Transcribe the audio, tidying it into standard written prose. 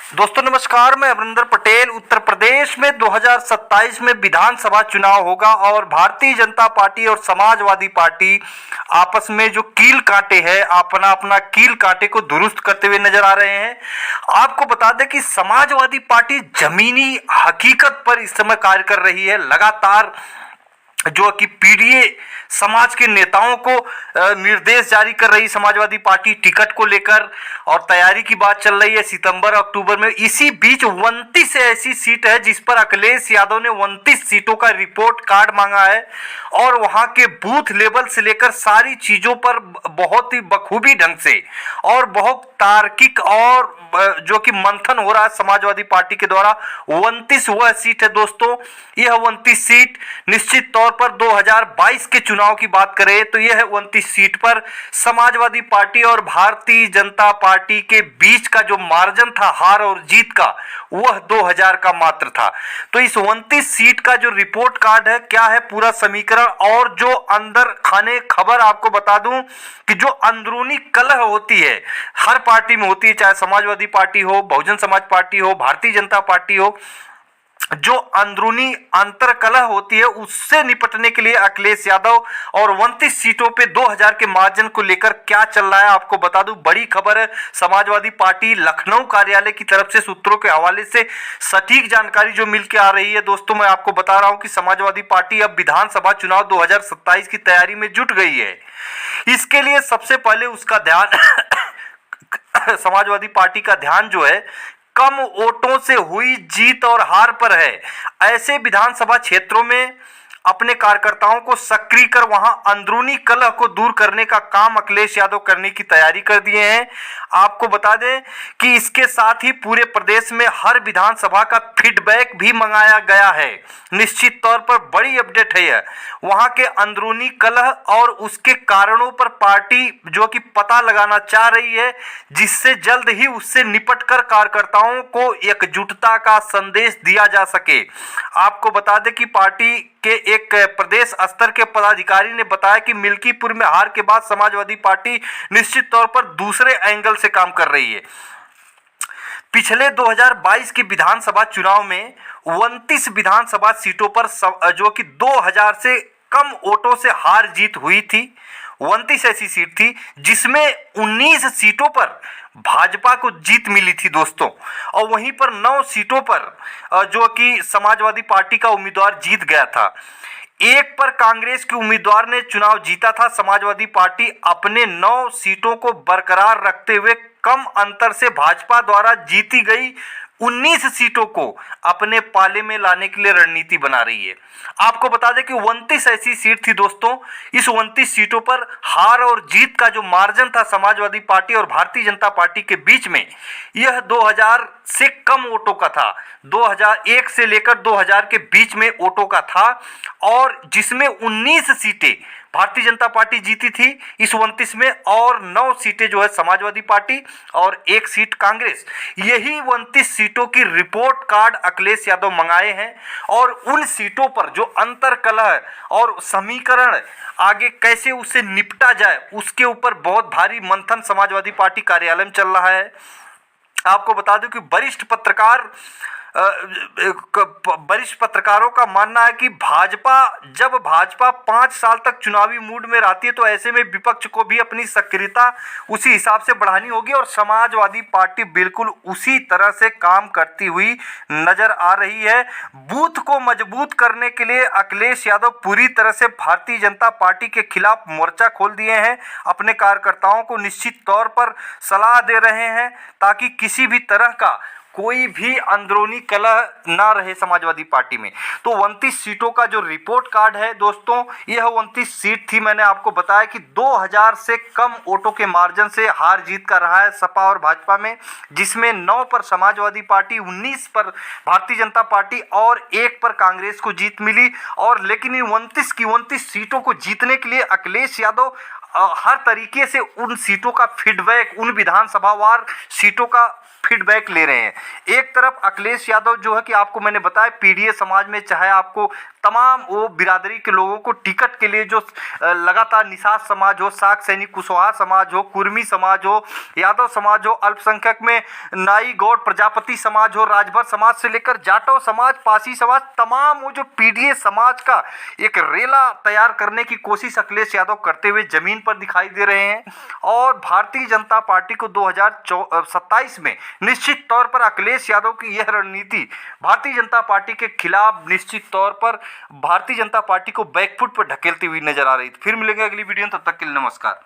दोस्तों नमस्कार, मैं अमरिंदर पटेल। उत्तर प्रदेश में 2027 में विधानसभा चुनाव होगा और भारतीय जनता पार्टी और समाजवादी पार्टी आपस में जो कील कांटे हैं अपना अपना कील कांटे को दुरुस्त करते हुए नजर आ रहे हैं। आपको बता दें कि समाजवादी पार्टी जमीनी हकीकत पर इस समय कार्य कर रही है। लगातार जो कि पीडीए समाज के नेताओं को निर्देश जारी कर रही समाजवादी पार्टी टिकट को लेकर, और तैयारी की बात चल रही है सितंबर अक्टूबर में। इसी बीच 29 ऐसी सीट है जिस पर अखिलेश यादव ने 29 सीटों का रिपोर्ट कार्ड मांगा है और वहां के बूथ लेवल से लेकर सारी चीजों पर बहुत ही बखूबी ढंग से और बहुत तार्किक और जो कि मंथन हो रहा है समाजवादी पार्टी के द्वारा। 29 वह सीट है दोस्तों। यह 29 सीट निश्चित तौर पर 2022 के चुनाव की बात करें तो यह 29 सीट पर समाजवादी पार्टी और भारतीय जनता पार्टी के बीच का जो मार्जिन था हार और जीत का, वह 2000 का मात्र था। तो इस 29 सीट का जो रिपोर्ट कार्ड है, क्या है पूरा समीकरण, और जो अंदर खाने खबर आपको बता दूं कि जो अंदरूनी कलह होती है हर पार्टी में होती है, चाहे समाजवादी पार्टी हो, बहुजन समाज पार्टी हो, भारतीय जनता पार्टी हो, जो अंदरूनी अंतर कलह होती है उससे निपटने के लिए अखिलेश यादव और 29 सीटों पे 2000 के मार्जिन को लेकर क्या चल रहा है आपको बता दूं। बड़ी खबर है, समाजवादी पार्टी लखनऊ कार्यालय की तरफ से सूत्रों के हवाले से सटीक जानकारी जो मिल के आ रही है दोस्तों, मैं आपको बता रहा हूं कि समाजवादी पार्टी अब विधानसभा चुनाव 2027 की तैयारी में जुट गई है। इसके लिए सबसे पहले उसका ध्यान समाजवादी पार्टी का ध्यान जो है कम वोटों से हुई जीत और हार पर है। ऐसे विधानसभा क्षेत्रों में अपने कार्यकर्ताओं को सक्रिय कर वहां अंदरूनी कलह को दूर करने का काम अखिलेश यादव करने की तैयारी कर दिए हैं। आपको बता दें कि इसके साथ ही पूरे प्रदेश में हर विधानसभा का फीडबैक भी मंगाया गया है। निश्चित तौर पर बड़ी अपडेट है यह। वहां के अंदरूनी कलह और उसके कारणों पर पार्टी जो कि पता लगाना चाह रही है, जिससे जल्द ही उससे निपट कर कार्यकर्ताओं को एकजुटता का संदेश दिया जा सके। आपको बता दें कि पार्टी के एक प्रदेश स्तर के पदाधिकारी ने बताया कि मिल्कीपुर में हार के बाद समाजवादी पार्टी निश्चित तौर पर दूसरे एंगल से काम कर रही है। पिछले 2022 के विधानसभा चुनाव में 29 विधानसभा सीटों पर जो कि 2000 से कम वोटों से हार जीत हुई थी। 29 ऐसी सीट थी जिसमें 19 सीटों पर भाजपा को जीत मिली थी दोस्तों, और वहीं पर 9 सीटों पर जो कि समाजवादी पार्टी का उम्मीदवार जीत गया था। एक पर कांग्रेस के उम्मीदवार ने चुनाव जीता था। समाजवादी पार्टी अपने 9 सीटों को बरकरार रखते हुए कम अंतर से भाजपा द्वारा जीती गई 19 सीटों को अपने पाले में लाने के लिए रणनीति बना रही है। आपको बता दें कि 29 ऐसी सीट थी दोस्तों। इस 29 सीटों पर हार और जीत का जो मार्जिन था समाजवादी पार्टी और भारतीय जनता पार्टी के बीच में, यह 2000 से कम वोटों का था। 2001 से लेकर 2000 के बीच में वोटों का था, और जिसमें 19 सीटें भारतीय जनता पार्टी जीती थी इस 29 में, और 9 सीटें जो है समाजवादी पार्टी और 1 सीट कांग्रेस। यही 29 सीटों की रिपोर्ट कार्ड अखिलेश यादव मंगाए हैं, और उन सीटों पर जो अंतर कलह और समीकरण आगे कैसे उससे निपटा जाए उसके ऊपर बहुत भारी मंथन समाजवादी पार्टी कार्यालय में चल रहा है। आपको बता दूं कि वरिष्ठ पत्रकारों का मानना है कि जब भाजपा 5 साल तक चुनावी मूड में रहती है तो ऐसे में विपक्ष को भी अपनी सक्रियता उसी हिसाब से बढ़ानी होगी, और समाजवादी पार्टी बिल्कुल उसी तरह से काम करती हुई नजर आ रही है। बूथ को मजबूत करने के लिए अखिलेश यादव पूरी तरह से भारतीय जनता पार्टी के खिलाफ मोर्चा खोल दिए हैं। अपने कार्यकर्ताओं को निश्चित तौर पर सलाह दे रहे हैं ताकि किसी भी तरह का कोई भी अंदरूनी कलह ना रहे समाजवादी पार्टी में। तो 29 सीटों का जो रिपोर्ट कार्ड है दोस्तों, यह 29 सीट थी। मैंने आपको बताया कि 2000 से कम वोटों के मार्जिन से हार जीत का रहा है सपा और भाजपा में, जिसमें 9 पर समाजवादी पार्टी, 19 पर भारतीय जनता पार्टी और 1 पर कांग्रेस को जीत मिली। और लेकिन इन 29 की 29 सीटों को जीतने के लिए अखिलेश यादव हर तरीके से उन सीटों का फीडबैक, उन विधानसभावार सीटों का फीडबैक ले रहे हैं। एक तरफ अखिलेश यादव जो है कि आपको मैंने बताया पीडीए समाज में चाहे आपको तमाम वो बिरादरी के लोगों को टिकट के लिए जो लगातार निषाद समाज हो, साक सैनिक कुशवाहा समाज हो, कुर्मी समाज हो, यादव समाज हो, अल्पसंख्यक में नाई गौड़ प्रजापति समाज हो, राजभर समाज से लेकर जाटव समाज, पासी समाज, तमाम वो जो पीडीए समाज का एक रेला तैयार करने की कोशिश अखिलेश यादव करते हुए जमीन पर दिखाई दे रहे हैं। और भारतीय जनता पार्टी को 2027 में निश्चित तौर पर अखिलेश यादव की यह रणनीति भारतीय जनता पार्टी के खिलाफ निश्चित तौर पर भारतीय जनता पार्टी को बैकफुट पर ढकेलती हुई नजर आ रही थी। फिर मिलेंगे अगली वीडियो में, तब तक के लिए नमस्कार।